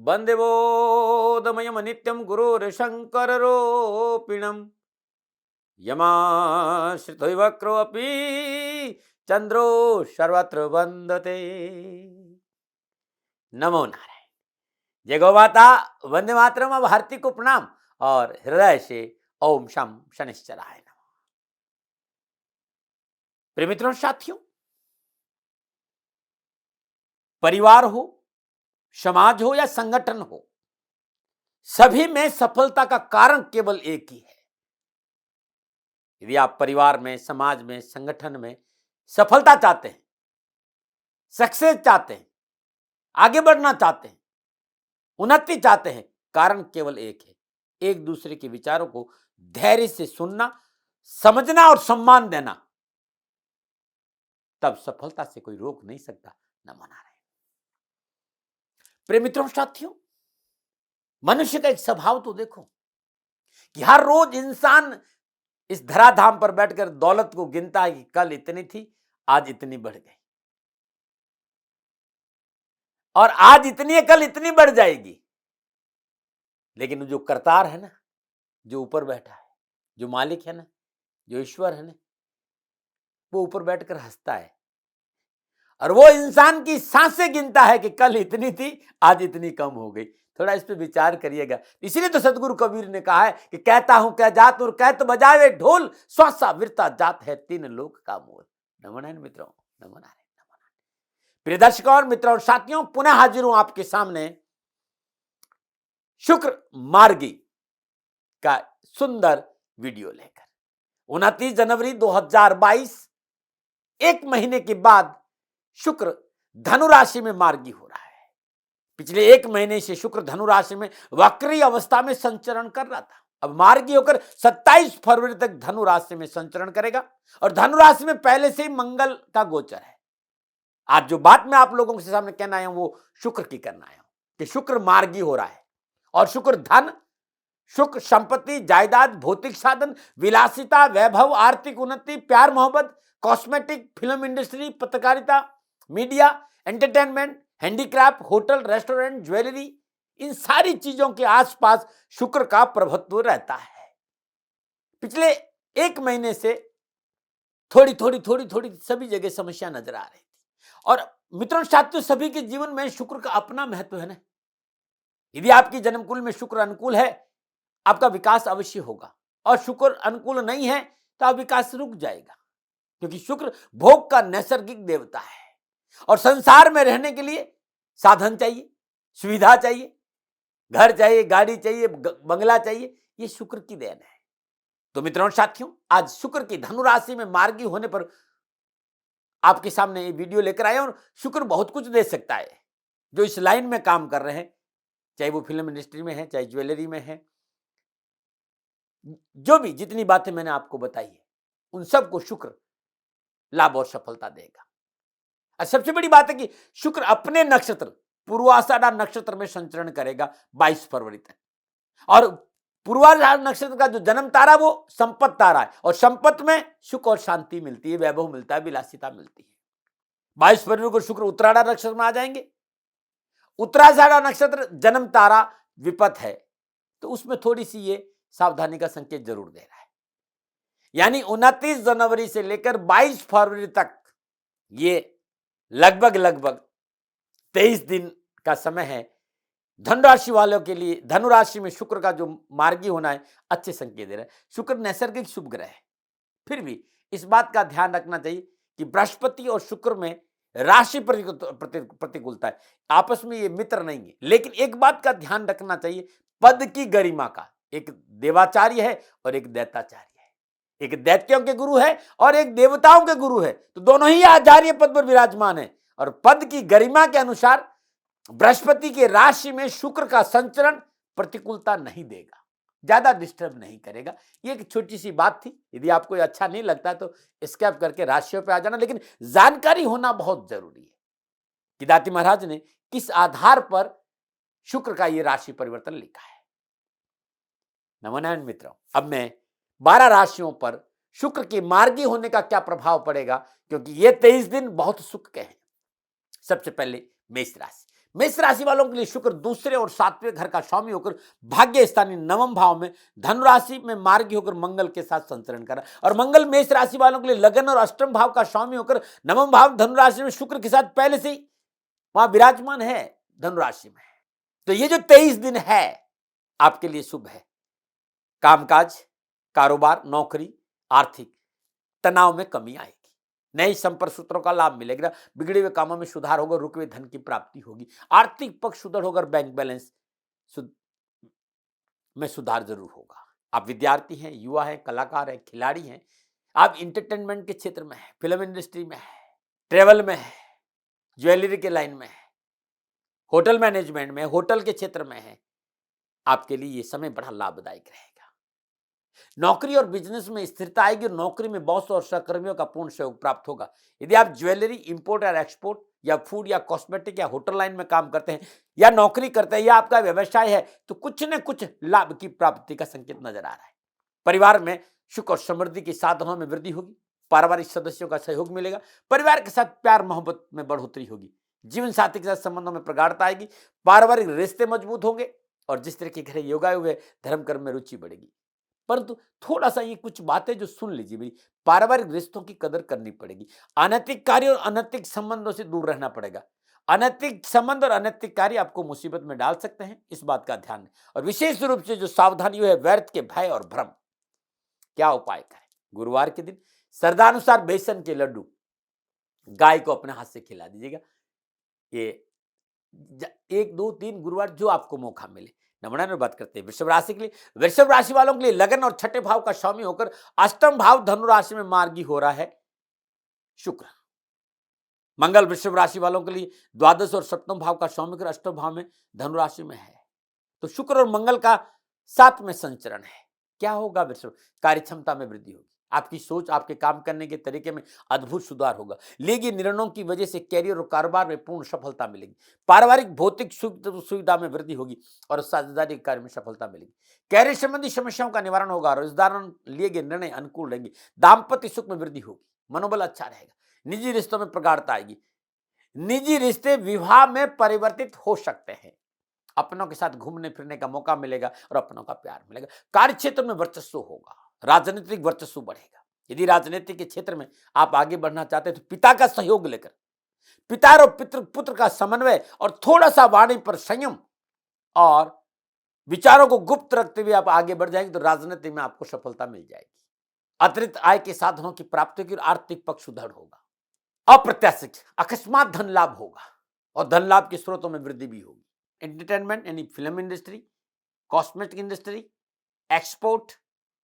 वंदे बोधमयम नित्यम गुरुर्शंकररूपिणम् यमाश्रितो वक्रो अपि चंद्रो सर्वत्र वंदते। नमो नारायण। जय गौ माता, वंदे मातरम। अब भारती को प्रणाम और हृदय से ओम शम शनिश्चराय नमः। प्रिय मित्रों, साथियों, परिवार हो, समाज हो या संगठन हो, सभी में सफलता का कारण केवल एक ही है। यदि आप परिवार में, समाज में, संगठन में सफलता चाहते हैं, सक्सेस चाहते हैं, आगे बढ़ना चाहते हैं, उन्नति चाहते हैं, कारण केवल एक है। एक दूसरे के विचारों को धैर्य से सुनना, समझना और सम्मान देना। तब सफलता से कोई रोक नहीं सकता। नमो नारायण। प्रिय मित्रों, साथियों, मनुष्य का एक स्वभाव तो देखो कि हर रोज इंसान इस धराधाम पर बैठकर दौलत को गिनता है कि कल इतनी थी, आज इतनी बढ़ गई, और आज इतनी है, कल इतनी बढ़ जाएगी। लेकिन जो करतार है ना, जो ऊपर बैठा है, जो मालिक है ना, जो ईश्वर है ना, वो ऊपर बैठकर हंसता है और वो इंसान की सांसें गिनता है कि कल इतनी थी, आज इतनी कम हो गई। थोड़ा इस पे विचार करिएगा। इसीलिए तो सदगुरु कबीर ने कहा है कि कहता हूं क्या जात और कहत बजावे ढोल, स्वासा विरता जात है तीन लोक का मोल। नमो नारायण मित्रों, नमो नारायण, नमो नारायण। प्रिय दर्शकों और मित्रों और साथियों, पुनः हाजिर हूं आपके सामने शुक्र मार्गी का सुंदर वीडियो लेकर। 29 जनवरी 2022, एक महीने के बाद शुक्र धनु राशि में मार्गी हो रहा है। पिछले एक महीने से शुक्र धनु राशि में वक्री अवस्था में संचरण कर रहा था। अब मार्गी होकर 27 फरवरी तक धनु राशि में संचरण करेगा और धनु राशि में पहले से ही मंगल का गोचर है। आज जो बात मैं आप लोगों के सामने कहना आया हूं वो शुक्र की करना आया हूं कि शुक्र मार्गी हो रहा है और शुक्र धन, शुक्र संपत्ति, जायदाद, भौतिक साधन, विलासिता, वैभव, आर्थिक उन्नति, प्यार मोहब्बत, कॉस्मेटिक, फिल्म इंडस्ट्री, पत्रकारिता, media, entertainment, handicraft, hotel, restaurant, jewellery, इन सारी चीजों के आसपास शुक्र का प्रभुत्व रहता है। पिछले एक महीने से थोड़ी थोड़ी सभी जगह समस्या नजर आ रही थी। और मित्रों, साथियों, सभी के जीवन में शुक्र का अपना महत्व है ना। यदि आपकी जन्मकुल में शुक्र अनुकूल है, आपका विकास अवश्य होगा, और शुक्र अनुकूल नहीं है तो आप विकास रुक जाएगा, क्योंकि शुक्र भोग का नैसर्गिक देवता है और संसार में रहने के लिए साधन चाहिए, सुविधा चाहिए, घर चाहिए, गाड़ी चाहिए, बंगला चाहिए। ये शुक्र की देन है। तो मित्रों साथियों, आज शुक्र की धनु राशि में मार्गी होने पर आपके सामने ये वीडियो लेकर आए। और शुक्र बहुत कुछ दे सकता है। जो इस लाइन में काम कर रहे हैं, चाहे वो फिल्म इंडस्ट्री में है, चाहे ज्वेलरी में है, जो भी जितनी बातें मैंने आपको बताई है, उन सबको शुक्र लाभ और सफलता देगा। और सबसे बड़ी बात है कि शुक्र अपने नक्षत्र पूर्वाषाढ़ा नक्षत्र में संचरण करेगा 22 फरवरी तक। और पूर्वाषाढ़ नक्षत्र का जो जन्म तारा वो संपत तारा है, और संपत में सुख और शांति मिलती है, वैभव मिलता है, विलासिता मिलती है। 22 फरवरी को शुक्र उत्तराषाढ़ नक्षत्र में आ जाएंगे। उत्तराषाढ़ नक्षत्र जन्म तारा विपत है, तो उसमें थोड़ी सी ये सावधानी का संकेत जरूर दे रहा है। यानी 29 जनवरी से लेकर 22 फरवरी तक ये लगभग 23 दिन का समय है। धनुराशि वालों के लिए धनु राशि में शुक्र का जो मार्गी होना है, अच्छे संकेत दे रहा है। शुक्र नैसर्गिक शुभ ग्रह है, फिर भी इस बात का ध्यान रखना चाहिए कि बृहस्पति और शुक्र में राशि प्रतिकूलता है, आपस में ये मित्र नहीं है। लेकिन एक बात का ध्यान रखना चाहिए, पद की गरिमा का। एक देवाचार्य है और एक दैत्याचार्य है, एक दैत्यों के गुरु है और एक देवताओं के गुरु है, तो दोनों ही आचार्य पद पर विराजमान है। और पद की गरिमा के अनुसार बृहस्पति के राशि में शुक्र का संचरण प्रतिकूलता नहीं देगा, ज्यादा डिस्टर्ब नहीं करेगा। ये एक छोटी सी बात थी। यदि आपको अच्छा नहीं लगता तो स्किप करके राशियों पे आ जाना, लेकिन जानकारी होना बहुत जरूरी है कि दाती महाराज ने किस आधार पर शुक्र का ये राशि परिवर्तन लिखा है। नमो नारायण मित्रों, अब मैं 12 राशियों पर शुक्र के मार्गी होने का क्या प्रभाव पड़ेगा, क्योंकि ये 23 दिन बहुत सुख के हैं। सबसे पहले मेष राशि। मेष राशि वालों के लिए शुक्र दूसरे और सातवें घर का स्वामी होकर भाग्य स्थानीय नवम भाव में धनुराशि में मार्गी होकर मंगल के साथ संचरण करा। और मंगल मेष राशि वालों के लिए लगन और अष्टम भाव का स्वामी होकर नवम भाव धनुराशि में शुक्र के साथ पहले से ही वहां विराजमान है धनुराशि में। तो ये जो 23 दिन है आपके लिए शुभ है। कामकाज, कारोबार, नौकरी, आर्थिक तनाव में कमी आएगी। नए संपर्क सूत्रों का लाभ मिलेगा। बिगड़े हुए कामों में सुधार होगा। रुके हुए धन की प्राप्ति होगी। आर्थिक पक्ष सुदृढ़ होकर बैंक बैलेंस में सुधार जरूर होगा। आप विद्यार्थी हैं, युवा हैं, कलाकार हैं, खिलाड़ी हैं, आप इंटरटेनमेंट के क्षेत्र में हैं, फिल्म इंडस्ट्री में है, ट्रेवल में है, ज्वेलरी के लाइन में है, होटल मैनेजमेंट में, होटल के क्षेत्र में है, आपके लिए ये समय बड़ा लाभदायक रहेगा। नौकरी और बिजनेस में स्थिरता आएगी और नौकरी में बॉस और सहकर्मियों का पूर्ण सहयोग प्राप्त होगा। यदि आप ज्वेलरी, इंपोर्ट और एक्सपोर्ट या फूड या कॉस्मेटिक या होटल लाइन में काम करते हैं या नौकरी करते हैं या आपका व्यवसाय है तो कुछ न कुछ लाभ की प्राप्ति का संकेत नजर आ रहा है। परिवार में सुख और समृद्धि के साधनों में वृद्धि होगी। पारिवारिक सदस्यों का सहयोग मिलेगा। परिवार के साथ प्यार मोहब्बत में बढ़ोतरी होगी। जीवन साथी के साथ संबंधों में प्रगाढ़ता आएगी। पारिवारिक रिश्ते मजबूत होंगे और जिस तरह के घर योगाए हुए धर्म कर्म में रुचि बढ़ेगी। परंतु थोड़ा सा ये कुछ बातें जो सुन लीजिए मेरी, पारिवारिक रिश्तों की कदर करनी पड़ेगी। अनैतिक कार्य और अनैतिक संबंधों से दूर रहना पड़ेगा। अनैतिक संबंध और अनैतिक कार्य आपको मुसीबत में डाल सकते हैं, इस बात का ध्यान। और विशेष रूप से जो सावधानी है व्यर्थ के भय और भ्रम। क्या उपाय करें? गुरुवार के दिन श्रद्धानुसार बेसन के लड्डू गाय को अपने हाथ से खिला दीजिएगा। ये 1, 2, 3 गुरुवार जो आपको मौका मिले। नंबर बात करते हैं वृषभ राशि के लिए। वृषभ राशि वालों के लिए लगन और छठे भाव का स्वामी होकर अष्टम भाव धनु राशि में मार्गी हो रहा है शुक्र। मंगल वृषभ राशि वालों के लिए द्वादश और सप्तम भाव का स्वामी होकर अष्टम भाव में धनु राशि में है। तो शुक्र और मंगल का साथ में संचरण है। क्या होगा वृषभ? कार्य क्षमता में वृद्धि होगी। आपकी सोच, आपके काम करने के तरीके में अद्भुत सुधार होगा। लिए निर्णयों की वजह से कैरियर और कारोबार में पूर्ण सफलता मिलेगी। पारिवारिक भौतिक सुविधा में वृद्धि होगी और साझेदारी कार्य में सफलता मिलेगी। कैरियर संबंधी समस्याओं का निवारण होगा। रोजगार लिए गए निर्णय अनुकूल रहेंगे। दाम्पत्य सुख में वृद्धि होगी। मनोबल अच्छा रहेगा। निजी रिश्तों में प्रगाढ़ता आएगी। निजी रिश्ते विवाह में परिवर्तित हो सकते हैं। अपनों के साथ घूमने फिरने का मौका मिलेगा और अपनों का प्यार मिलेगा। कार्य क्षेत्र में वर्चस्व होगा। राजनीतिक वर्चस्व बढ़ेगा। यदि राजनीति के क्षेत्र में आप आगे बढ़ना चाहते हैं तो पिता का सहयोग लेकर, पिता और पुत्र का समन्वय और थोड़ा सा वाणी पर संयम और विचारों को गुप्त रखते हुए आप आगे बढ़ जाएंगे तो राजनीति में आपको सफलता मिल जाएगी। अतिरिक्त आय के साधनों की प्राप्ति की और आर्थिक पक्ष सुदृढ़ होगा। अप्रत्याशित अकस्मात धन लाभ होगा और धन लाभ के स्रोतों में वृद्धि भी होगी। एंटरटेनमेंट यानी film industry, cosmetic industry, export,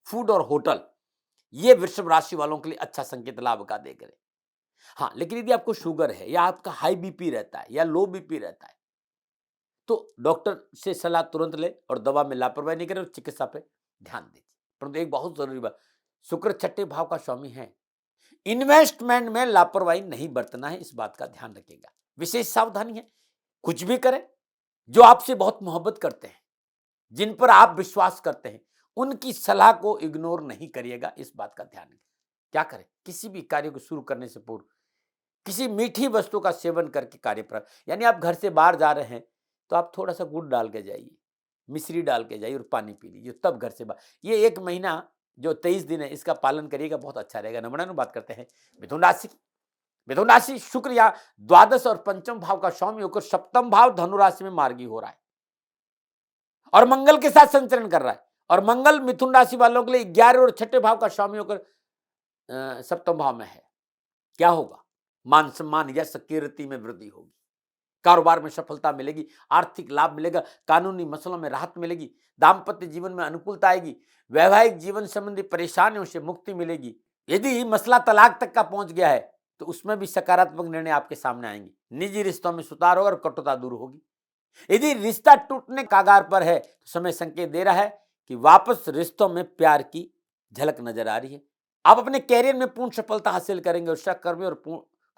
food और होटल, ये वृषभ राशि वालों के लिए अच्छा संकेत लाभ का देगा। हाँ, लेकिन यदि आपको शुगर है या आपका हाई बीपी रहता है या लो बीपी रहता है तो डॉक्टर से सलाह तुरंत ले और दवा में लापरवाही नहीं करें और चिकित्सा पे ध्यान दीजिए। परंतु एक बहुत जरूरी बात, शुक्र छठे भाव का स्वामी है। इन्वेस्टमेंट में लापरवाही नहीं बरतना है, इस बात का ध्यान रखिएगा। विशेष सावधानी है। कुछ भी करें, जो आपसे बहुत मोहब्बत करते हैं, जिन पर आप विश्वास करते हैं, उनकी सलाह को इग्नोर नहीं करिएगा, इस बात का ध्यान रखें। क्या करें? किसी भी कार्य को शुरू करने से पूर्व किसी मीठी वस्तु का सेवन करके कार्य पर, यानी आप घर से बाहर जा रहे हैं तो आप थोड़ा सा गुड़ डाल के जाइए, मिश्री डाल के जाइए और पानी पी लीजिए, तब घर से बाहर। ये 1 महीना जो 23 दिन है इसका पालन करिएगा, बहुत अच्छा रहेगा। नंबर बात करते हैं मिथुन राशि। मिथुन राशि शुक्र या द्वादश और पंचम भाव का स्वामी होकर सप्तम भाव धनु राशि में मार्गी हो रहा है और मंगल के साथ संचरण कर रहा है। और मंगल मिथुन राशि वालों के लिए 11 और छठे भाव का स्वामी होकर सप्तम भाव में है। क्या होगा? मान सम्मान या कीर्ति में वृद्धि होगी। कारोबार में सफलता मिलेगी। आर्थिक लाभ मिलेगा। कानूनी मसलों में राहत मिलेगी। दाम्पत्य जीवन में अनुकूलता आएगी। वैवाहिक जीवन संबंधी परेशानियों से मुक्ति मिलेगी। यदि मसला तलाक तक का पहुंच गया है तो उसमें भी सकारात्मक निर्णय आपके सामने आएंगे। निजी रिश्तों में सुधार होगा और कटुता दूर होगी। यदि रिश्ता टूटने कागार पर है तो समय संकेत दे रहा है कि वापस रिश्तों में प्यार की झलक नजर आ रही है। आप अपने कैरियर में पूर्ण सफलता हासिल करेंगे और सहकर्मी और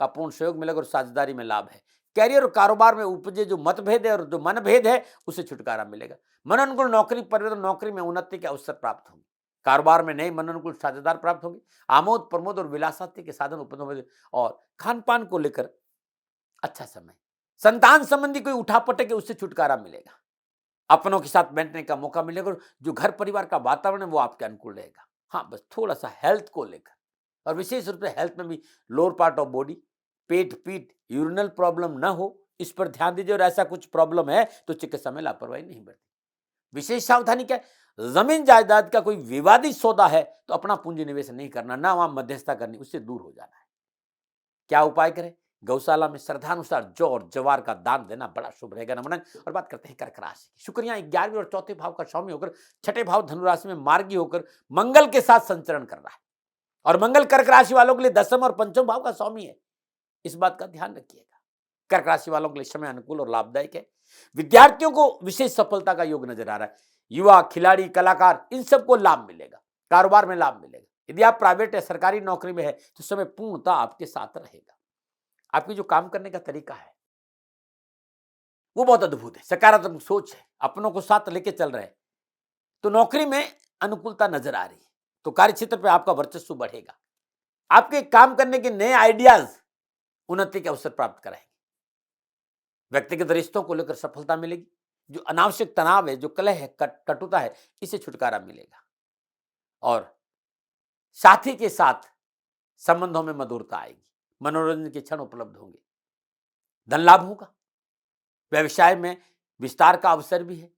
का पूर्ण सहयोग मिलेगा और साझेदारी में लाभ है। कैरियर और कारोबार में उपजे जो मतभेद है और जो मनभेद है उसे छुटकारा मिलेगा। मनोनुकूल नौकरी परिवर्तन, नौकरी में उन्नति के अवसर प्राप्त होंगे। कारोबार में नए मनोनुकूल साझेदार प्राप्त होंगे। आमोद प्रमोद और विलासिता के साधन उत्पन्न होंगे और खान पान को लेकर अच्छा समय। संतान संबंधी कोई उठापटक है उससे छुटकारा मिलेगा, अपनों के साथ बैठने का मौका मिलेगा, और जो घर परिवार का वातावरण है वो आपके अनुकूल रहेगा। हाँ, बस थोड़ा सा हेल्थ को लेकर, और विशेष रूप से हेल्थ में भी लोअर पार्ट ऑफ बॉडी, पेट, पीठ, यूरिनल प्रॉब्लम ना हो, इस पर ध्यान दीजिए। और ऐसा कुछ प्रॉब्लम है तो चिकित्सा में लापरवाही नहीं बरती। विशेष सावधानी क्या है, जमीन जायदाद का कोई विवादित सौदा है तो अपना पूंजी निवेश नहीं करना, ना वहां मध्यस्थता करनी, उससे दूर हो जाना है। क्या उपाय करें, गौशाला में श्रद्धानुसार जौ और जवार का दान देना बड़ा शुभ रहेगा। नमन। और बात करते हैं कर्क राशि की। शुक्रिया 11वें और चौथे भाव का स्वामी होकर छठे भाव धनु राशि में मार्गी होकर मंगल के साथ संचरण कर रहा है, और मंगल कर्क राशि वालों के लिए दसम और पंचम भाव का स्वामी है। इस बात का ध्यान रखिएगा। कर्क राशि वालों के लिए समय अनुकूल और लाभदायक है। विद्यार्थियों को विशेष सफलता का योग नजर आ रहा है। युवा, खिलाड़ी, कलाकार, इन सबको लाभ मिलेगा, कारोबार में लाभ मिलेगा। यदि आप प्राइवेट या सरकारी नौकरी में है तो समय पूर्णतः आपके साथ रहेगा। आपकी जो काम करने का तरीका है वो बहुत अद्भुत है, सकारात्मक सोच है, अपनों को साथ लेके चल रहे हैं, तो नौकरी में अनुकूलता नजर आ रही है, तो कार्य क्षेत्र पे आपका वर्चस्व बढ़ेगा। आपके काम करने के नए आइडियाज उन्नति के अवसर प्राप्त कराएंगे। व्यक्तिगत रिश्तों को लेकर सफलता मिलेगी। जो अनावश्यक तनाव है, जो कलह है, कटुता है, इससे छुटकारा मिलेगा। और साथी के साथ संबंधों में मधुरता आएगी, मनोरंजन के क्षण उपलब्ध होंगे, धन लाभ होगा। व्यवसाय में विस्तार का अवसर भी है,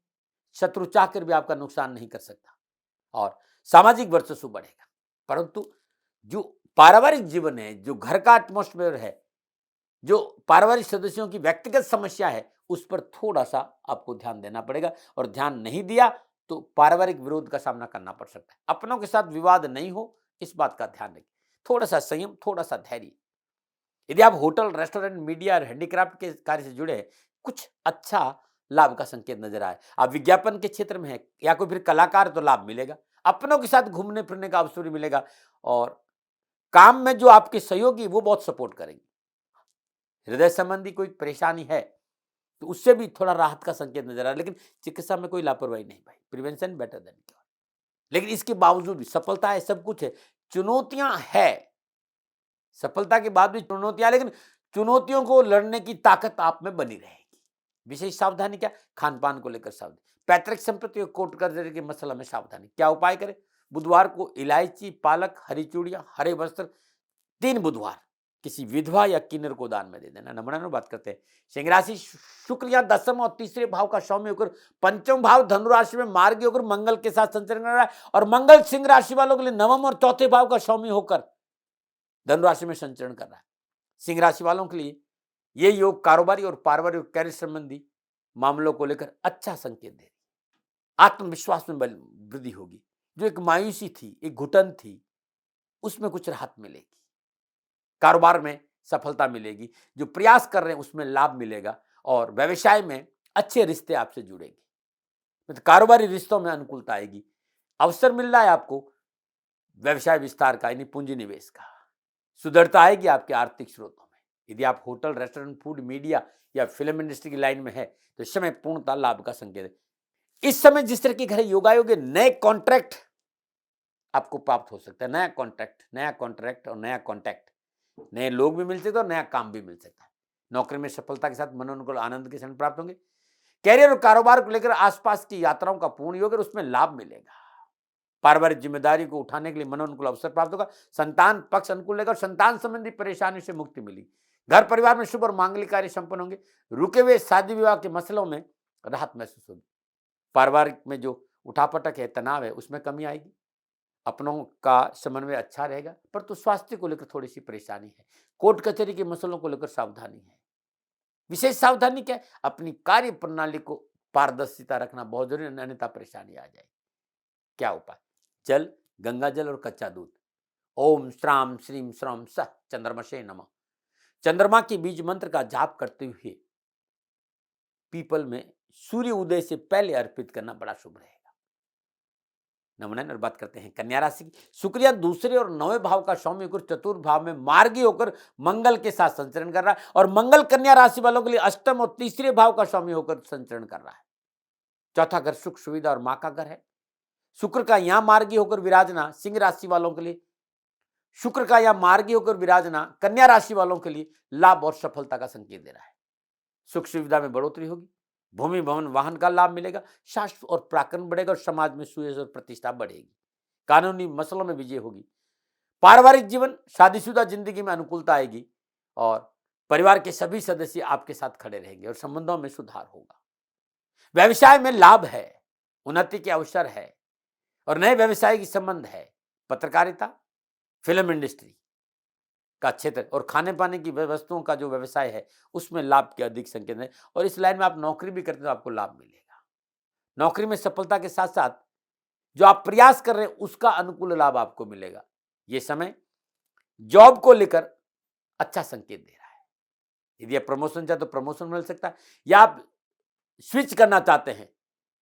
शत्रु चाकर भी आपका नुकसान नहीं कर सकता, और सामाजिक वर्चस्व बढ़ेगा। परंतु जो पारिवारिक जीवन है, जो घर का एटमॉस्फेयर है, जो पारिवारिक सदस्यों की व्यक्तिगत समस्या है, उस पर थोड़ा सा आपको ध्यान देना पड़ेगा, और ध्यान नहीं दिया तो पारिवारिक विरोध का सामना करना पड़ सकता है। अपनों के साथ विवाद नहीं हो, इस बात का ध्यान रखें। थोड़ा सा संयम, थोड़ा सा धैर्य। यदि आप होटल, रेस्टोरेंट, मीडिया और हैंडीक्राफ्ट के कार्य से जुड़े हैं, कुछ अच्छा लाभ का संकेत नजर आए। आप विज्ञापन के क्षेत्र में है या कोई फिर कलाकार, तो लाभ मिलेगा। अपनों के साथ घूमने फिरने का अवसर मिलेगा, और काम में जो आपके सहयोगी वो बहुत सपोर्ट करेंगे। हृदय संबंधी कोई परेशानी है तो उससे भी थोड़ा राहत का संकेत नजर आ रहा है, लेकिन चिकित्सा में कोई लापरवाही नहीं भाई, प्रिवेंशन बेटर देन क्योर। लेकिन इसके बावजूद भी सफलता है, सब कुछ है, चुनौतियां है, सफलता के बाद भी चुनौतियां, लेकिन चुनौतियों को लड़ने की ताकत आप में बनी रहेगी। विशेष सावधानी क्या, खान पान को लेकर सावधानी, पैतृक संपत्ति और कोर्ट कर्ज के मसला में सावधानी। क्या उपाय करें, बुधवार को इलायची, पालक, हरी चूड़ियां, हरे वस्त्र 3 बुधवार किसी विधवा या किन्नर को दान में दे देना। नंबर बात करते हैं सिंह राशि। शुक्र या दसम और तीसरे भाव का स्वामी होकर पंचम भाव धनु राशि में मार्गी होकर मंगल के साथ संचरण कर रहा है, और मंगल सिंह राशि वालों के लिए नवम और चौथे भाव का स्वामी होकर धनु राशि में संचरण कर रहा है। सिंह राशि वालों के लिए ये योग कारोबारी और पारिवारिक और कैरियर संबंधी मामलों को लेकर अच्छा संकेत दे रही है। आत्मविश्वास में वृद्धि होगी। जो एक मायूसी थी, एक घुटन थी, उसमें कुछ राहत मिलेगी। कारोबार में सफलता मिलेगी, जो प्रयास कर रहे हैं उसमें लाभ मिलेगा, और व्यवसाय में अच्छे रिश्ते आपसे जुड़ेंगे, तो कारोबारी रिश्तों में अनुकूलता आएगी। अवसर मिल रहा है आपको व्यवसाय विस्तार का, यानी पूंजी निवेश का। सुदृढ़ता आएगी आपके आर्थिक स्रोतों में। यदि आप होटल, रेस्टोरेंट, फूड, मीडिया या फिल्म इंडस्ट्री की लाइन में है तो इस समय पूर्णतः लाभ का संकेत है। इस समय जिस तरह के घर योगायोग नए कॉन्ट्रैक्ट आपको प्राप्त हो सकता है, नया कॉन्ट्रैक्ट और नया कॉन्टैक्ट, नए लोग भी मिल सकते हैं और नया काम भी मिल सकता है। नौकरी में सफलता के साथ मनोनुकूल आनंद के क्षण प्राप्त होंगे। कैरियर और कारोबार को लेकर आसपास की यात्राओं का पूर्ण योग है, उसमें लाभ मिलेगा। पारिवारिक जिम्मेदारी को उठाने के लिए मनोनुकूल अवसर प्राप्त होगा। संतान पक्ष अनुकूल रहेगा और संतान संबंधी परेशानी से मुक्ति मिली। घर परिवार में शुभ और मांगलिक कार्य संपन्न होंगे। रुके हुए शादी विवाह के मसलों में राहत महसूस होगी। पारिवारिक में जो उठापटक है, तनाव है, उसमें कमी आएगी। अपनों का समन्वय अच्छा रहेगा, परंतु स्वास्थ्य को लेकर थोड़ी सी परेशानी है। कोर्ट कचहरी के मसलों को लेकर सावधानी है। विशेष सावधानी क्या है, अपनी कार्य प्रणाली को पारदर्शिता रखना बहुत जरूरी है, अन्यथा परेशानी आ जाएगी। क्या उपाय, जल, गंगा जल और कच्चा दूध। ओम श्राम श्रीम श्रम स चंद्रमसे नमः। चंद्रमा के बीज मंत्र का जाप करते हुए पीपल में सूर्य उदय से पहले अर्पित करना बड़ा शुभ रहेगा। नमन। और बात करते हैं कन्या राशि की। शुक्रिया दूसरे और 9वें भाव का स्वामी होकर चतुर्थ भाव में मार्गी होकर मंगल के साथ संचरण कर रहा है, और मंगल कन्या राशि वालों के लिए अष्टम और तीसरे भाव का स्वामी होकर संचरण कर रहा है। चौथा घर सुख सुविधा और मां का घर है। शुक्र का यहां मार्गी होकर विराजना सिंह राशि वालों के लिए, शुक्र का यहां मार्गी होकर विराजना कन्या राशि वालों के लिए लाभ और सफलता का संकेत दे रहा है। सुख सुविधा में बढ़ोतरी होगी, भूमि भवन वाहन का लाभ मिलेगा, शास्त्र और पराक्रम बढ़ेगा और समाज में सुयश और प्रतिष्ठा बढ़ेगी, कानूनी मसलों में विजय होगी, पारिवारिक जीवन शादीशुदा जिंदगी में अनुकूलता आएगी और परिवार के सभी सदस्य आपके साथ खड़े रहेंगे और संबंधों में सुधार होगा। व्यवसाय में लाभ है, उन्नति के अवसर है और नए व्यवसाय की संबंध है, पत्रकारिता, फिल्म इंडस्ट्री का क्षेत्र और खाने पाने की वस्तुओं का जो व्यवसाय है उसमें लाभ के अधिक संकेत है और इस लाइन में आप नौकरी भी करते हो तो आपको लाभ मिलेगा। नौकरी में सफलता के साथ साथ जो आप प्रयास कर रहे हैं उसका अनुकूल लाभ आपको मिलेगा। ये समय जॉब को लेकर अच्छा संकेत दे रहा है। यदि आप प्रमोशन चाहते तो प्रमोशन मिल सकता है या आप स्विच करना चाहते हैं,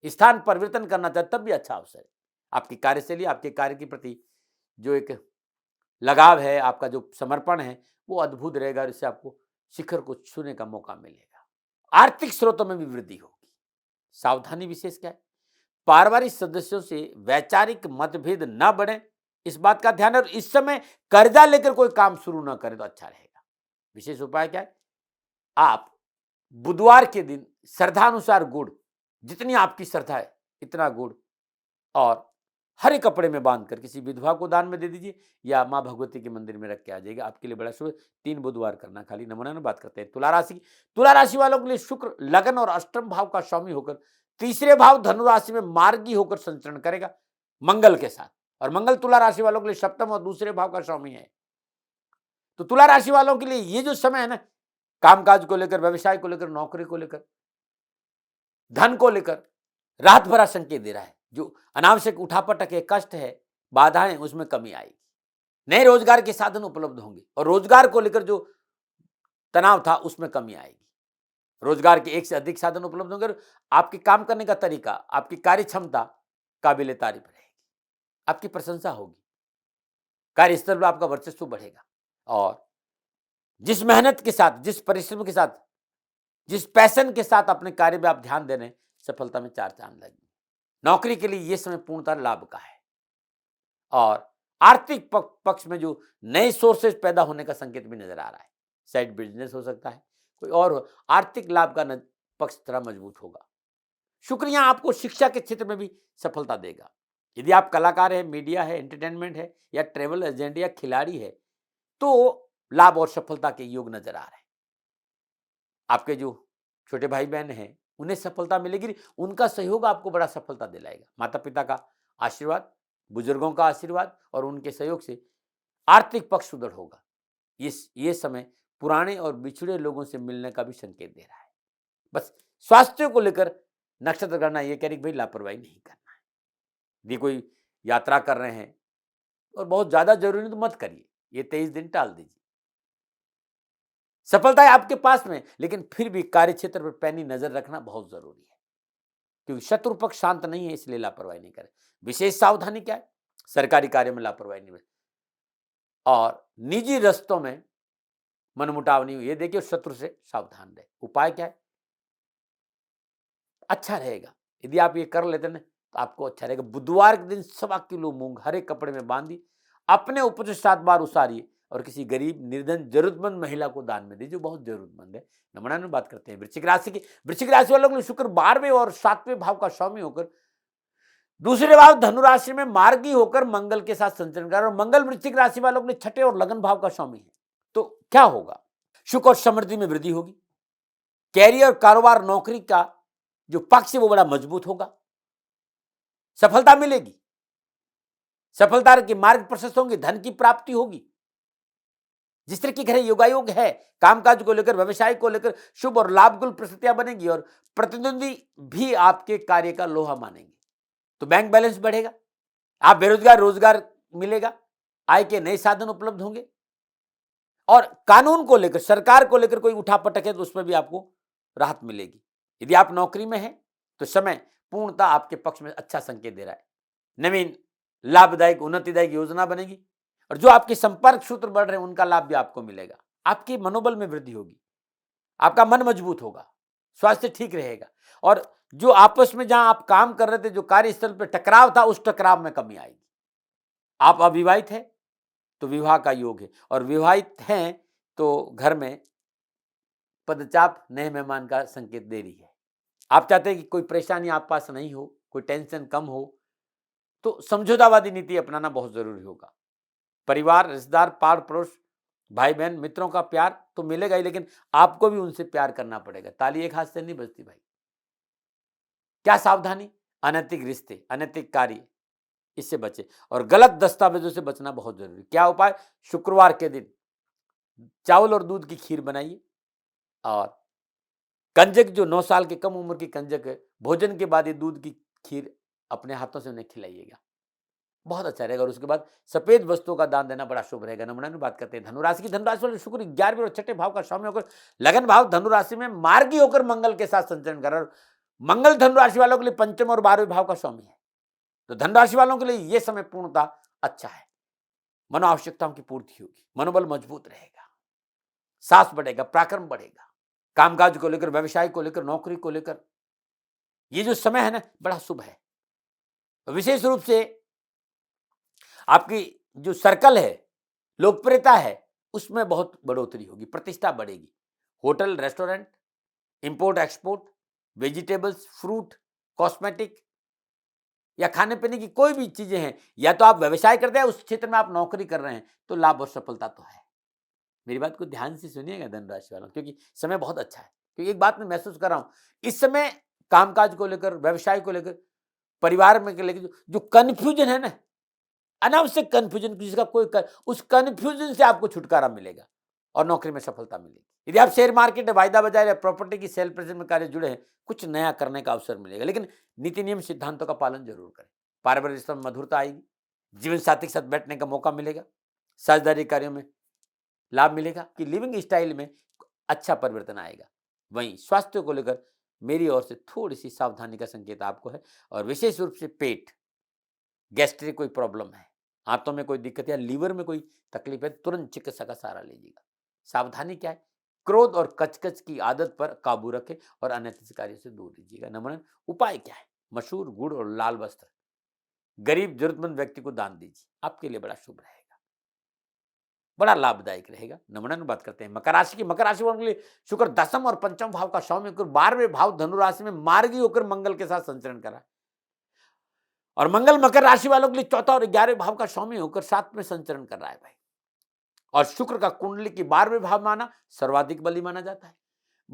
स्थान परिवर्तन करना चाहते तब भी अच्छा अवसर है। आपकी कार्यशैली, आपके कार्य के प्रति जो एक लगाव है, आपका जो समर्पण है वो अद्भुत रहेगा और इससे आपको शिखर को छूने का मौका मिलेगा। आर्थिक स्रोतों में भी वृद्धि होगी। सावधानी विशेष क्या है, पारिवारिक सदस्यों से वैचारिक मतभेद न बढ़े, इस बात का ध्यान है और इस समय कर्जा लेकर कोई काम शुरू ना करें तो अच्छा रहेगा। विशेष उपाय क्या है, आप बुधवार के दिन श्रद्धानुसार गुड़, जितनी आपकी श्रद्धा है इतना गुड़ और हरे कपड़े में बांधकर किसी विधवा को दान में दे दीजिए या मां भगवती के मंदिर में रख के आ जाएगा, आपके लिए बड़ा शुभ। 3 बुधवार करना खाली। नमूना में बात करते हैं तुला राशि की। तुला राशि वालों के लिए शुक्र लगन और अष्टम भाव का स्वामी होकर तीसरे भाव धनु राशि में मार्गी होकर संचरण करेगा मंगल के साथ और मंगल तुला राशि वालों के लिए सप्तम और दूसरे भाव का स्वामी है। तो तुला राशि वालों के लिए ये जो समय है ना, कामकाज को लेकर, व्यवसाय को लेकर, नौकरी को लेकर, धन को लेकर राहत भरा संकेत दे रहा है। जो अनावश्यक उठापटक है, कष्ट है, बाधाएं, उसमें कमी आएगी। नए रोजगार के साधन उपलब्ध होंगे और रोजगार को लेकर जो तनाव था उसमें कमी आएगी। रोजगार के एक से अधिक साधन उपलब्ध होंगे। आपके काम करने का तरीका, आपकी कार्य क्षमता काबिले तारीफ रहेगी, आपकी प्रशंसा होगी, कार्यस्थल पर आपका वर्चस्व बढ़ेगा और जिस मेहनत के साथ, जिस परिश्रम के साथ, जिस पैशन के साथ अपने कार्य में आप ध्यान दे रहे हैं, सफलता में 4 चांद लगेंगे। नौकरी के लिए यह समय पूर्णतः लाभ का है और आर्थिक पक्ष में जो नए सोर्सेज पैदा होने का संकेत भी नजर आ रहा है। साइड बिजनेस हो सकता है, कोई और आर्थिक लाभ का पक्ष थोड़ा मजबूत होगा। शुक्र यहां आपको शिक्षा के क्षेत्र में भी सफलता देगा। यदि आप कलाकार है, मीडिया है, एंटरटेनमेंट है या ट्रेवल एजेंट या खिलाड़ी है तो लाभ और सफलता के योग नजर आ रहे हैं। आपके जो छोटे भाई बहन हैं उन्हें सफलता मिलेगी, उनका सहयोग आपको बड़ा सफलता दिलाएगा। माता पिता का आशीर्वाद, बुजुर्गों का आशीर्वाद और उनके सहयोग से आर्थिक पक्ष सुदृढ़ होगा। ये समय पुराने और बिछड़े लोगों से मिलने का भी संकेत दे रहा है। बस स्वास्थ्य को लेकर नक्षत्र करना यह कह रही भाई लापरवाही नहीं करना है। यदि कोई यात्रा कर रहे हैं और बहुत ज्यादा जरूरी तो मत करिए, ये 23 दिन टाल दीजिए। सफलता है आपके पास में, लेकिन फिर भी कार्य क्षेत्र पर पैनी नजर रखना बहुत जरूरी है क्योंकि शत्रु पक्ष शांत नहीं है, इसलिए लापरवाही नहीं करें। विशेष सावधानी क्या है, सरकारी कार्य में लापरवाही नहीं और निजी रस्तों में मनमुटाव नहीं हुई, ये देखिए शत्रु से सावधान रहे। उपाय क्या है, अच्छा रहेगा यदि आप ये कर लेते ना तो आपको अच्छा रहेगा। बुधवार के दिन 1.25 किलो मूंग हरे कपड़े में बांधी अपने ऊपर से 7 बार उसारिए और किसी गरीब, निर्धन, जरूरतमंद महिला को दान में दीजिए, बहुत जरूरतमंद है। नमूना में बात करते हैं वृश्चिक राशि की। वृश्चिक राशि वालों को शुक्र 12वें और 7वें भाव का स्वामी होकर दूसरे भाव धनु राशि में मार्गी होकर मंगल के साथ संचरण कर और मंगल वृश्चिक राशि वालों के छठे और लगन भाव का स्वामी है। तो क्या होगा, सुख और समृद्धि में वृद्धि होगी। कैरियर, कारोबार, नौकरी का जो पक्ष है वो बड़ा मजबूत होगा। सफलता मिलेगी, सफलता के मार्ग प्रशस्त होंगे, धन की प्राप्ति होगी। जिस तरह की घर योगायोग है, कामकाज को लेकर, व्यवसाय को लेकर शुभ और लाभकुल परिस्थितियां बनेगी और प्रतिद्वंदी भी आपके कार्य का लोहा मानेंगे। तो बैंक बैलेंस बढ़ेगा, आप बेरोजगार, रोजगार मिलेगा, आय के नए साधन उपलब्ध होंगे और कानून को लेकर, सरकार को लेकर कोई उठापटक है तो उसमें भी आपको राहत मिलेगी। यदि आप नौकरी में हैं तो समय पूर्णतः आपके पक्ष में अच्छा संकेत दे रहा है। नवीन लाभदायक, उन्नतिदायक योजना बनेगी और जो आपके संपर्क सूत्र बढ़ रहे हैं उनका लाभ भी आपको मिलेगा। आपके मनोबल में वृद्धि होगी, आपका मन मजबूत होगा, स्वास्थ्य ठीक रहेगा और जो आपस में जहां आप काम कर रहे थे, जो कार्यस्थल पर टकराव था, उस टकराव में कमी आएगी। आप अविवाहित हैं तो विवाह का योग है और विवाहित हैं तो घर में पदचाप नए मेहमान का संकेत दे रही है। आप चाहते हैं कि कोई परेशानी आप पास नहीं हो, कोई टेंशन कम हो, तो समझौतावादी नीति अपनाना बहुत जरूरी होगा। परिवार, रिश्तेदार, पाड़ पड़ोस, भाई बहन, मित्रों का प्यार तो मिलेगा ही, लेकिन आपको भी उनसे प्यार करना पड़ेगा। ताली एक हाथ से नहीं बजती भाई। क्या सावधानी? अनैतिक रिश्ते, अनैतिक कार्य, इससे बचे और गलत दस्तावेजों से बचना बहुत जरूरी। क्या उपाय? शुक्रवार के दिन चावल और दूध की खीर बनाइए और कंजक, जो 9 साल के कम उम्र की कंजक है, भोजन के बाद ये दूध की खीर अपने हाथों से उन्हें खिलाइएगा, बहुत अच्छा रहेगा। और उसके बाद सफेद वस्तुओं का दान देना बड़ा शुभ रहेगा। नंबर 9 बात करते हैं धनुराशि की। धनुराशि वाले शुक्र 11वें और 6ठे भाव का स्वामी होकर लगन भाव धनुराशि में मार्गी होकर मंगल के साथ संचरण कर रहा है। मंगल धनुराशि वालों के लिए पंचम और 12वें भाव का स्वामी है, तो धनराशि वालों के लिए यह समय पूर्णता अच्छा है। मनो आवश्यकताओं की पूर्ति होगी, मनोबल मजबूत रहेगा, साहस बढ़ेगा, पराक्रम बढ़ेगा। कामकाज को लेकर, व्यवसाय को लेकर, नौकरी को लेकर ये जो समय है ना, बड़ा शुभ है। विशेष रूप से आपकी जो सर्कल है, लोकप्रियता है, उसमें बहुत बढ़ोतरी होगी, प्रतिष्ठा बढ़ेगी। Hotel, restaurant, import export, vegetables, fruit, cosmetic या खाने पीने की कोई भी चीजें हैं, या तो आप व्यवसाय करते हैं, उस क्षेत्र में आप नौकरी कर रहे हैं, तो लाभ और सफलता तो है। मेरी बात को ध्यान से सुनिएगा धनराशि वालों, क्योंकि समय बहुत अच्छा है। क्योंकि एक बात मैं महसूस कर रहा हूं, इस समय कामकाज को लेकर, व्यवसाय को लेकर, परिवार में लेकर जो कंफ्यूजन है ना, अनावश्यक कंफ्यूजन, जिसका उस कंफ्यूजन से आपको छुटकारा मिलेगा और नौकरी में सफलता मिलेगी। यदि आप शेयर मार्केट, वायदा बाजार या प्रॉपर्टी की सेल प्रेजेंट में कार्य जुड़े हैं, कुछ नया करने का अवसर मिलेगा, लेकिन नीति नियम सिद्धांतों का पालन जरूर करें। पारिवारिक रिश्तों में मधुरता आएगी, जीवन साथी के साथ बैठने का मौका मिलेगा, साझेदारी कार्यों में लाभ मिलेगा, कि लिविंग स्टाइल में अच्छा परिवर्तन आएगा। वहीं स्वास्थ्य को लेकर मेरी ओर से थोड़ी सी सावधानी का संकेत आपको है, और विशेष रूप से पेट, गैस्ट्रिक कोई प्रॉब्लम है, हाथों में कोई दिक्कत या लीवर में कोई तकलीफ है, तुरंत चिकित्सक का सहारा लीजिएगा। सावधानी क्या है? क्रोध और कचकच की आदत पर काबू रखें और अनैतिक कार्य से दूर रहिएगा। नंबर 9 उपाय क्या है? मशहूर गुड़ और लाल वस्त्र गरीब जरूरतमंद व्यक्ति को दान दीजिए, आपके लिए बड़ा शुभ रहेगा, बड़ा लाभदायक रहेगा। नंबर 9 बात करते हैं मकर राशि की। मकर राशि वालों के लिए शुक्र दसम और पंचम भाव का स्वामी होकर 12वें भाव धनुराशि में मार्गी होकर मंगल के साथ संचरण करा, और मंगल मकर राशि वालों के लिए चौथा और 11वें भाव का स्वामी होकर 7 में संचरण कर रहा है भाई। और शुक्र का कुंडली की 12वें भाव माना सर्वाधिक बली माना जाता है।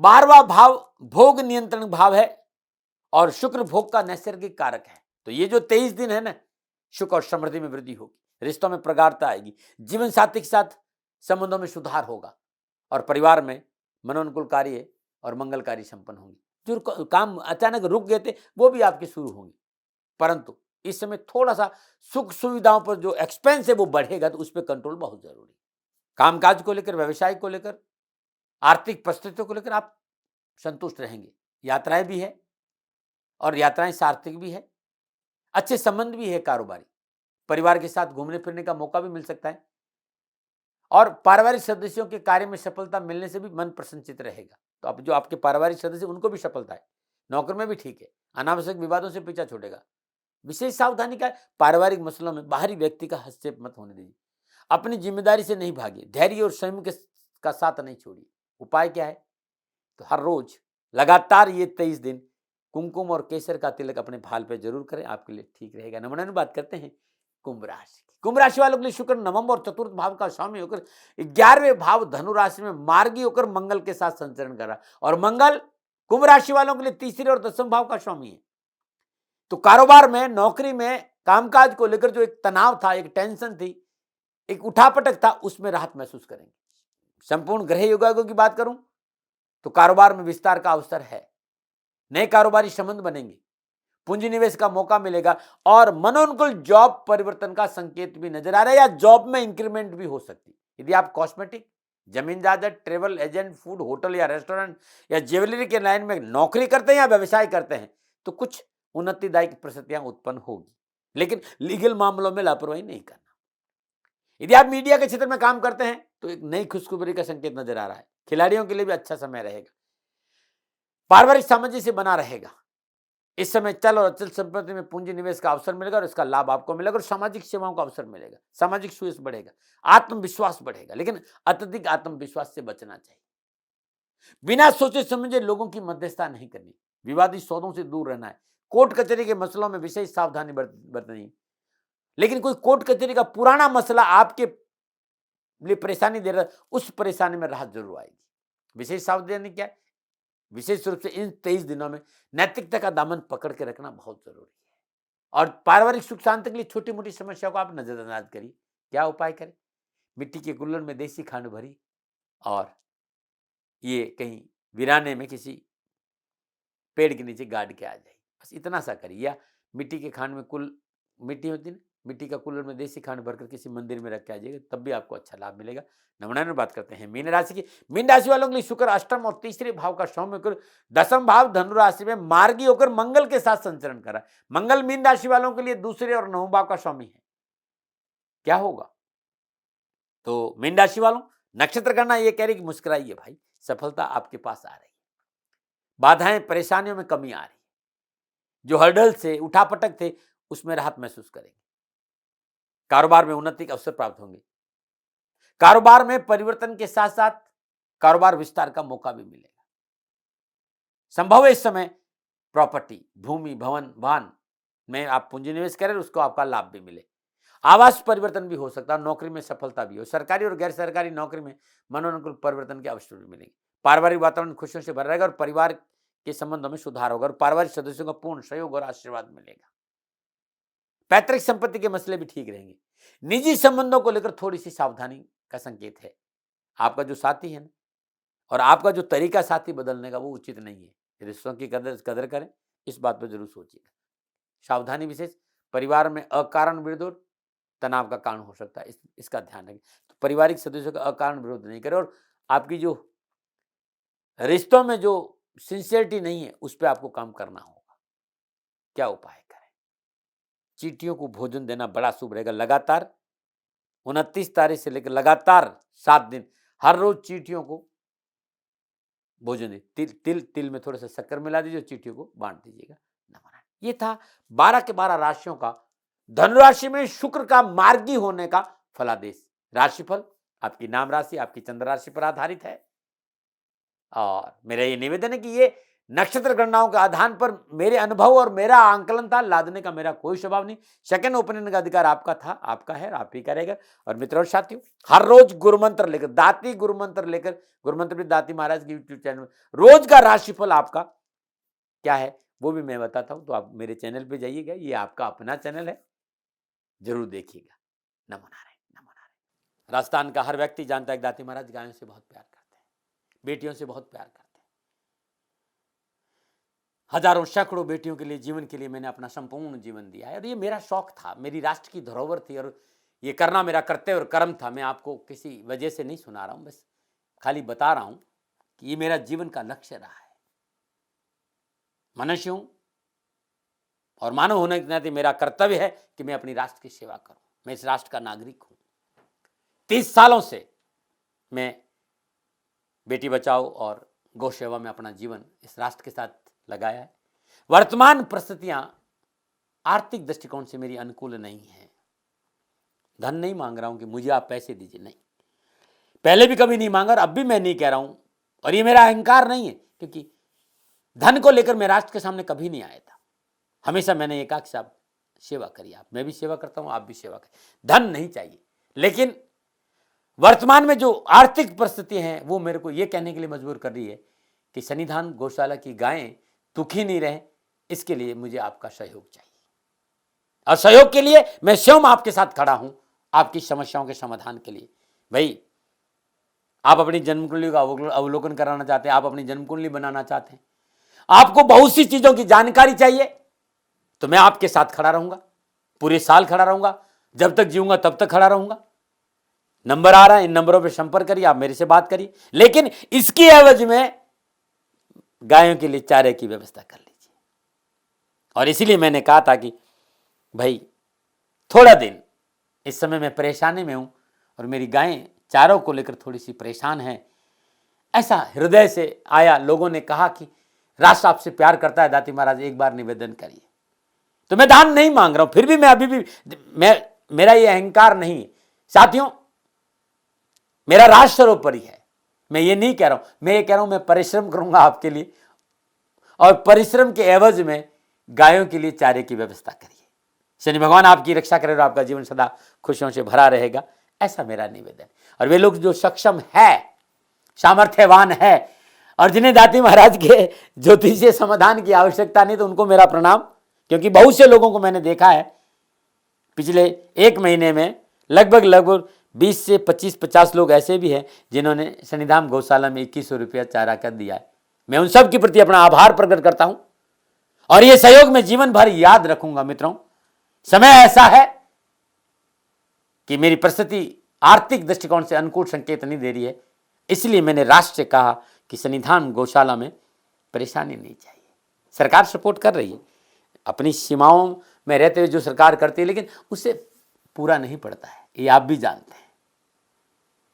12वां भाव भोग नियंत्रण भाव है और शुक्र भोग का नैसर्गिक कारक है। तो ये जो 23 दिन है ना, सुख और समृद्धि में वृद्धि होगी, रिश्तों में प्रगाढ़ता आएगी, जीवन साथी के साथ संबंधों में सुधार होगा, और परिवार में मनोनुकूल कार्य और मंगल कार्य संपन्न होंगे। जो काम अचानक रुक गए थे वो भी आपके शुरू होंगे, परंतु इस समय थोड़ा सा सुख सुविधाओं पर जो एक्सपेंस है वो बढ़ेगा, तो उस पर कंट्रोल बहुत जरूरी है। कामकाज को लेकर, व्यवसाय को लेकर, आर्थिक परिस्थितियों को लेकर आप संतुष्ट रहेंगे। यात्राएं भी है और यात्राएं सार्थक भी है, अच्छे संबंध भी है, कारोबारी परिवार के साथ घूमने फिरने का मौका भी मिल सकता है, और पारिवारिक सदस्यों के कार्य में सफलता मिलने से भी मन प्रसन्नचित रहेगा। तो अब जो आपके पारिवारिक सदस्य उनको भी सफलता है, नौकरी में भी ठीक है, अनावश्यक विवादों से पीछा छूटेगा। विशेष सावधानी का पारिवारिक मसलों में बाहरी व्यक्ति का हस्तक्षेप मत होने दीजिए, अपनी जिम्मेदारी से नहीं भागिए, धैर्य और संयम का साथ नहीं छोड़िए। उपाय क्या है? तो हर रोज लगातार ये 23 दिन कुमकुम और केसर का तिलक अपने भाल पे जरूर करें, आपके लिए ठीक रहेगा। नंबर 9 बात करते हैं कुंभ राशि की। कुंभ राशि वालों के लिए शुक्र नवम और चतुर्थ भाव का स्वामी होकर 11वें भाव धनु राशि में मार्गी होकर मंगल के साथ संचरण कर रहा, और मंगल कुंभ राशि वालों के लिए तीसरे और दसम भाव का स्वामी है। तो कारोबार में, नौकरी में, कामकाज को लेकर जो एक तनाव था, एक टेंशन थी, एक उठापटक था, उसमें राहत महसूस करेंगे। संपूर्ण ग्रह योगायोगों की बात करूं तो कारोबार में विस्तार का अवसर है, नए कारोबारी संबंध बनेंगे, पूंजी निवेश का मौका मिलेगा, और मनोनुकूल जॉब परिवर्तन का संकेत भी नजर आ रहा है, या जॉब में इंक्रीमेंट भी हो सकती है। यदि आप कॉस्मेटिक, जमीन जायदाद, ट्रेवल एजेंट, फूड, होटल या रेस्टोरेंट या ज्वेलरी के लाइन में नौकरी करते हैं या व्यवसाय करते हैं, तो कुछ उन्नतिदायक परिस्थितियां उत्पन्न होगी, लेकिन लीगल मामलों में लापरवाही नहीं करना। यदि आप मीडिया के क्षेत्र में काम करते हैं तो एक नई खुशखबरी का संकेत नजर आ रहा है। खिलाड़ियों के लिए भी अच्छा समय रहेगा, पारिवारिक सामंजस्य बना रहेगा। इस समय चल और अचल संपत्ति में पूंजी निवेश का अवसर मिलेगा और इसका लाभ आपको मिलेगा, और सामाजिक सेवाओं का अवसर मिलेगा, सामाजिक सुयश बढ़ेगा, आत्मविश्वास बढ़ेगा, लेकिन अत्यधिक आत्मविश्वास से बचना चाहिए। बिना सोचे समझे लोगों की मध्यस्थता नहीं करनी, विवादित सौदों से दूर रहना है, कोर्ट कचहरी के मसलों में विशेष सावधानी बरतनी है। लेकिन कोई कोर्ट कचहरी का पुराना मसला आपके लिए परेशानी दे रहा है, उस परेशानी में राहत जरूर आएगी। विशेष सावधानी क्या है? विशेष रूप से इन 23 दिनों में नैतिकता का दामन पकड़ के रखना बहुत जरूरी है। और पारिवारिक सुख शांति के लिए छोटी मोटी समस्या को आप नजरअंदाज करिए। क्या उपाय करें? मिट्टी के कुल्हड़ में देसी खांड भरी और ये कहीं वीराने में किसी पेड़ के नीचे गाड़ के आ जाए, बस इतना सा करिए। या मिट्टी के खांड में मिट्टी होती है, मिट्टी का कुल्हड़ में देसी खांड भरकर किसी मंदिर में रख के आ जाइएगा, तब भी आपको अच्छा लाभ मिलेगा। नवनारायण बात करते हैं मीन राशि की। मीन राशि वालों के लिए शुक्र अष्टम और तीसरे भाव का सौम्य होकर दसम भाव धनु राशि में मार्गी होकर मंगल के साथ संचरण कर रहा है। मंगल मीन राशि वालों के लिए दूसरे और नवम भाव का स्वामी है। क्या होगा? तो मीन राशि वालों नक्षत्र करना ये कह रही कि मुस्कुराइए भाई, सफलता आपके पास आ रही है, बाधाएं परेशानियों में कमी आ रही है, जो हर्डल से उठापटक थे उसमें राहत महसूस करेंगे, कारोबार में उन्नति के अवसर प्राप्त होंगे, कारोबार में परिवर्तन के साथ साथ कारोबार विस्तार का मौका भी मिलेगा। संभव है इस समय प्रॉपर्टी, भूमि, भवन, वाहन में आप पूंजी निवेश करें, उसको आपका लाभ भी मिले। आवास परिवर्तन भी हो सकता है, नौकरी में सफलता भी हो, सरकारी और गैर सरकारी नौकरी में मनोनुकूल परिवर्तन के अवसर भी मिलेंगे। पारिवारिक वातावरण खुशियों से भरा रहेगा और परिवार के संबंधों में सुधार होगा और पारिवारिक सदस्यों का पूर्ण सहयोग और आशीर्वाद मिलेगा। पैतृक संपत्ति के मसले भी ठीक रहेंगे। निजी संबंधों को लेकर थोड़ी सी सावधानी का संकेत है। आपका जो साथी है ना, और आपका जो तरीका साथी बदलने का, वो उचित नहीं है। रिश्तों की कदर करें, इस बात पर जरूर सोचिएगा। सावधानी विशेष परिवार में अकारण विरोध तनाव का कारण हो सकता है, इसका ध्यान रखें। तो पारिवारिक सदस्यों का अकारण विरोध नहीं करें और आपकी जो रिश्तों में जो सिंसियरिटी नहीं है, उस पर आपको काम करना होगा। क्या उपाय करें? चींटियों को भोजन देना बड़ा शुभ रहेगा। लगातार 29 तारीख से लेकर लगातार 7 दिन हर रोज चींटियों को भोजन दे। तिल में थोड़ा सा शक्कर मिला दीजिए, चींटियों को बांट दीजिएगा। ये था 12 के 12 राशियों का धनुराशि में शुक्र का मार्गी होने का फलादेश। राशिफल आपकी नाम राशि, आपकी चंद्र राशि पर आधारित है और मेरा ये निवेदन है कि ये नक्षत्र गणनाओं के आधार पर मेरे अनुभव और मेरा आंकलन था, लादने का मेरा कोई स्वभाव नहीं। सेकंड ओपिनियन का अधिकार आपका था, आपका है, आप ही करेगा। और मित्रों और साथियों, हर रोज गुरु मंत्र लेकर, दाती गुरु मंत्र लेकर, गुरु मंत्र भी दाती महाराज की यूट्यूब चैनल में रोज का राशिफल आपका क्या है वो भी मैं बताता हूं। तो आप मेरे चैनल पे जाइएगा, ये आपका अपना चैनल है, जरूर देखिएगा। नमो नारायण, नमो नारायण। राजस्थान का हर व्यक्ति जानता है दाती महाराज गायों से बहुत प्यार करते हैं, बेटियों से बहुत प्यार करते हैं। हजारों सैकड़ों बेटियों के लिए, जीवन के लिए मैंने अपना संपूर्ण जीवन दिया है और ये मेरा शौक था, मेरी राष्ट्र की धरोहर थी और ये करना मेरा कर्तव्य और कर्म था। मैं आपको किसी वजह से नहीं सुना रहा हूं, बस खाली बता रहा हूं कि ये मेरा जीवन का लक्ष्य रहा है। मनुष्य हूं और मानव होने के नाते मेरा कर्तव्य है कि मैं अपनी राष्ट्र की सेवा करूं। मैं इस राष्ट्र का नागरिक हूं। 30 सालों से मैं बेटी बचाओ और गौ सेवा में अपना जीवन इस राष्ट्र के साथ लगाया है। वर्तमान परिस्थितियां आर्थिक दृष्टिकोण से मेरी अनुकूल नहीं है। धन नहीं मांग रहा हूं कि मुझे आप पैसे दीजिए, नहीं, पहले भी कभी नहीं मांगा और अब भी मैं नहीं कह रहा हूं। और ये मेरा अहंकार नहीं है, क्योंकि धन को लेकर मैं राष्ट्र के सामने कभी नहीं आया था। हमेशा मैंने ये कहा कि साहब सेवा करिए आप, मैं भी सेवा करता हूं, आप भी सेवा करें, धन नहीं चाहिए। लेकिन वर्तमान में जो आर्थिक परिस्थिति है वो मेरे को ये कहने के लिए मजबूर कर रही है कि सन्निधान गौशाला की गायें दुखी नहीं रहे, इसके लिए मुझे आपका सहयोग चाहिए। और सहयोग के लिए मैं स्वयं आपके साथ खड़ा हूं, आपकी समस्याओं के समाधान के लिए। भाई, आप अपनी जन्म कुंडली का अवलोकन कराना चाहते हैं, आप अपनी जन्म कुंडली बनाना चाहते हैं, आपको बहुत सी चीजों की जानकारी चाहिए, तो मैं आपके साथ खड़ा रहूंगा, पूरे साल खड़ा रहूंगा, जब तक जीऊंगा तब तक खड़ा रहूंगा। नंबर आ रहा है, इन नंबरों पर संपर्क करिए, आप मेरे से बात करिए, लेकिन इसकी एवज में गायों के लिए चारे की व्यवस्था कर लीजिए। और इसीलिए मैंने कहा था कि भाई थोड़ा दिन इस समय मैं परेशानी में हूं और मेरी गायें चारों को लेकर थोड़ी सी परेशान हैं। ऐसा हृदय से आया, लोगों ने कहा कि राष्ट्र आपसे प्यार करता है दाती महाराज, एक बार निवेदन करिए। तो मैं दान नहीं मांग रहा हूं, फिर भी मैं अभी भी मेरा ये अहंकार नहीं है साथियों, मेरा राष्ट्र सर्वोपरि है। मैं ये नहीं कह रहा हूं, मैं ये कह रहा हूं मैं परिश्रम करूंगा आपके लिए, और परिश्रम के एवज में गायों के लिए चारे की व्यवस्था करिए। शनि भगवान आपकी रक्षा करे और आपका जीवन सदा खुशियों से भरा रहेगा, ऐसा मेरा निवेदन। और वे लोग जो सक्षम है, सामर्थ्यवान है, और जिन्हें दाती महाराज के ज्योतिषीय समाधान की आवश्यकता नहीं, तो उनको मेरा प्रणाम, क्योंकि बहुत से लोगों को मैंने देखा है पिछले 1 महीने में लगभग 20 से 25-50 लोग ऐसे भी हैं जिन्होंने शनिधाम गौशाला में 2100 रुपया चारा कर दिया है। मैं उन सब के प्रति अपना आभार प्रकट करता हूं, और यह सहयोग मैं जीवन भर याद रखूंगा। मित्रों, समय ऐसा है कि मेरी परिस्थिति आर्थिक दृष्टिकोण से अनुकूल संकेत नहीं दे रही है, इसलिए मैंने राष्ट्र से कहा कि शनिधाम गौशाला में परेशानी नहीं चाहिए। सरकार सपोर्ट कर रही है, अपनी सीमाओं में रहते हुए जो सरकार करती है, लेकिन उससे पूरा नहीं पड़ता है, ये आप भी जानते हैं।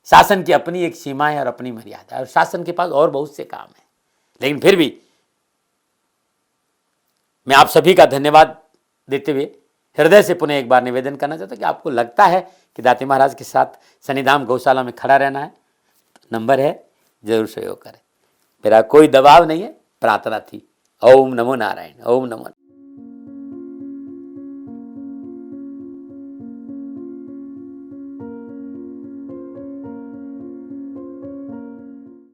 शासन की अपनी एक सीमा है और अपनी मर्यादा है, और शासन के पास और बहुत से काम है। लेकिन फिर भी मैं आप सभी का धन्यवाद देते हुए हृदय से पुनः एक बार निवेदन करना चाहता हूं कि आपको लगता है कि दाती महाराज के साथ शनिधाम गौशाला में खड़ा रहना है, तो नंबर है, जरूर सहयोग करें। मेरा कोई दबाव नहीं है, प्रार्थना थी। ओम नमो नारायण, ओम नमो।